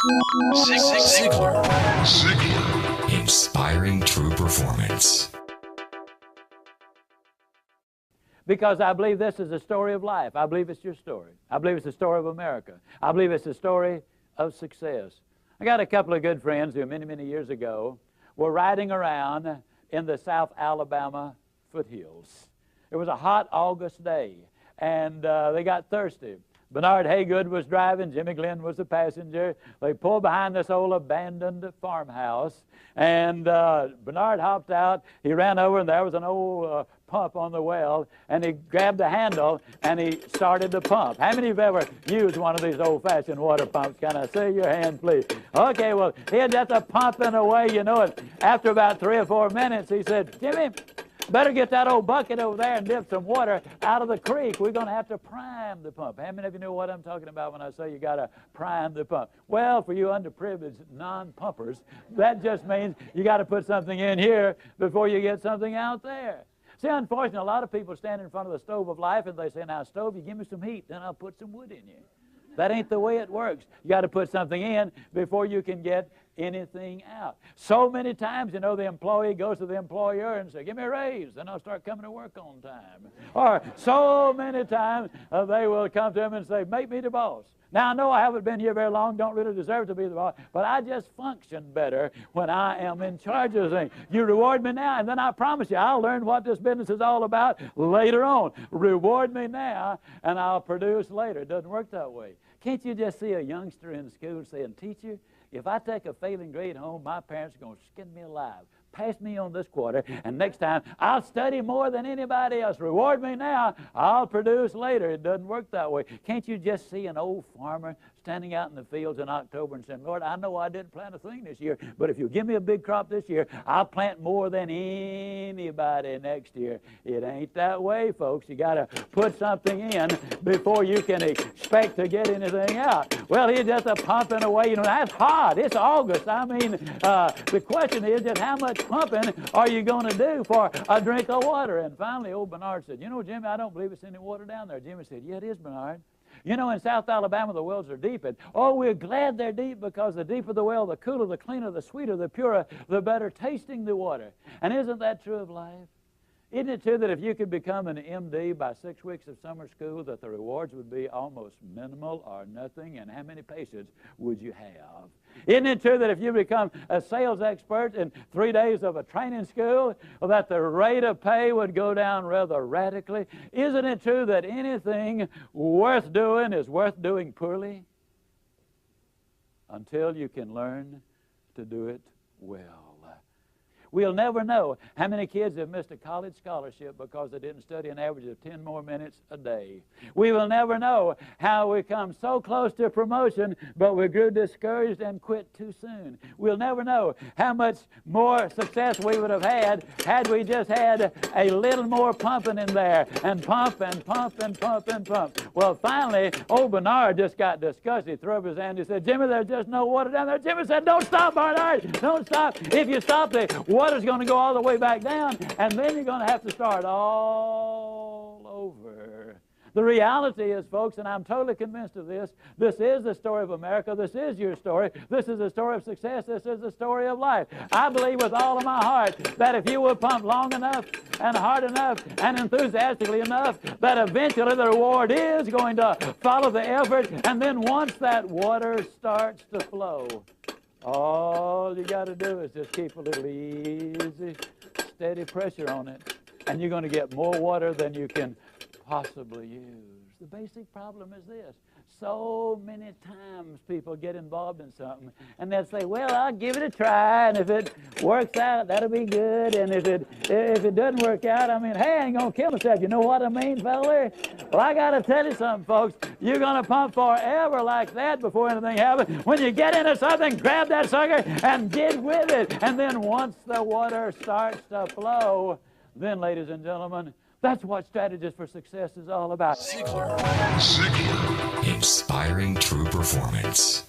Ziglar. Inspiring true performance. Because I believe this is a story of life. I believe it's your story. I believe it's the story of America. I believe it's the story of success. I got a couple of good friends who many, many years ago were riding around in the South Alabama foothills. It was a hot August day, and they got thirsty. Bernard Haygood was driving. Jimmy Glenn was the passenger. They pulled behind this old abandoned farmhouse, and Bernard hopped out. He ran over, and there was an old pump on the well, and he grabbed the handle, and he started to pump. How many of you have ever used one of these old-fashioned water pumps? Can I see your hand, please? Okay, well, he had just a pumping away, you know it. After about 3 or 4 minutes, he said, "Jimmy, better get that old bucket over there and dip some water out of the creek. We're going to have to prime the pump." How many of you know what I'm talking about when I say you got to prime the pump? Well, for you underprivileged non-pumpers, that just means you got to put something in here before you get something out there. See, unfortunately, a lot of people stand in front of the stove of life and they say, "Now, stove, you give me some heat, then I'll put some wood in you." That ain't the way it works. You got to put something in before you can get anything out. So many times, you know, the employee goes to the employer and says, "Give me a raise, then I'll start coming to work on time." Or so many times they will come to him and say, "Make me the boss." Now, I know I haven't been here very long, don't really deserve to be the boss, but I just function better when I am in charge of things. You reward me now, and then I promise you I'll learn what this business is all about later on. Reward me now, and I'll produce later. It doesn't work that way. Can't you just see a youngster in school saying, "Teacher, if I take a failing grade home, my parents are going to skin me alive. Pass me on this quarter, and next time I'll study more than anybody else. Reward me now, I'll produce later." It doesn't work that way. Can't you just see an old farmer standing out in the fields in October and saying, "Lord, I know I didn't plant a thing this year, but if you give me a big crop this year, I'll plant more than anybody next year." It ain't that way, folks. You got to put something in before you can expect to get anything out. Well, he's just a pumping away. You know, that's hot. It's August. I mean, the question is just how much pumping are you going to do for a drink of water? And finally, old Bernard said, "You know, Jimmy, I don't believe it's any water down there." Jimmy said, "Yeah, it is, Bernard. You know, in South Alabama, the wells are deep, and oh, we're glad they're deep, because the deeper the well, the cooler, the cleaner, the sweeter, the purer, the better tasting the water." And isn't that true of life? Isn't it true that if you could become an MD by 6 weeks of summer school, that the rewards would be almost minimal or nothing? And how many patients would you have? Isn't it true that if you become a sales expert in 3 days of a training school, that the rate of pay would go down rather radically? Isn't it true that anything worth doing is worth doing poorly? Until you can learn to do it well. We'll never know how many kids have missed a college scholarship because they didn't study an average of 10 more minutes a day. We will never know how we come so close to promotion, but we grew discouraged and quit too soon. We'll never know how much more success we would have had we just had a little more pumping in there, and pump and pump and pump and pump. Well, finally, old Bernard just got disgusted. He threw up his hand. He said, "Jimmy, there's just no water down there." Jimmy said, "Don't stop, Bernard. Don't stop. If you stop, the water's going to go all the way back down, and then you're going to have to start all over." The reality is, folks, and I'm totally convinced of this, this is the story of America. This is your story. This is the story of success. This is the story of life. I believe with all of my heart that if you will pump long enough and hard enough and enthusiastically enough, that eventually the reward is going to follow the effort, and then once that water starts to flow, all you got to do is just keep a little easy, steady pressure on it, and you're going to get more water than you can possibly use. The basic problem is this. So many times people get involved in something, and they'll say, "Well, I'll give it a try, and if it works out, that'll be good, and if it doesn't work out, I mean, hey, I ain't going to kill myself." You know what I mean, fella? Well, I got to tell you something, folks. You're going to pump forever like that before anything happens. When you get into something, grab that sucker and get with it. And then once the water starts to flow, then, ladies and gentlemen, that's what Strategies for Success is all about. Ziglar. Inspiring true performance.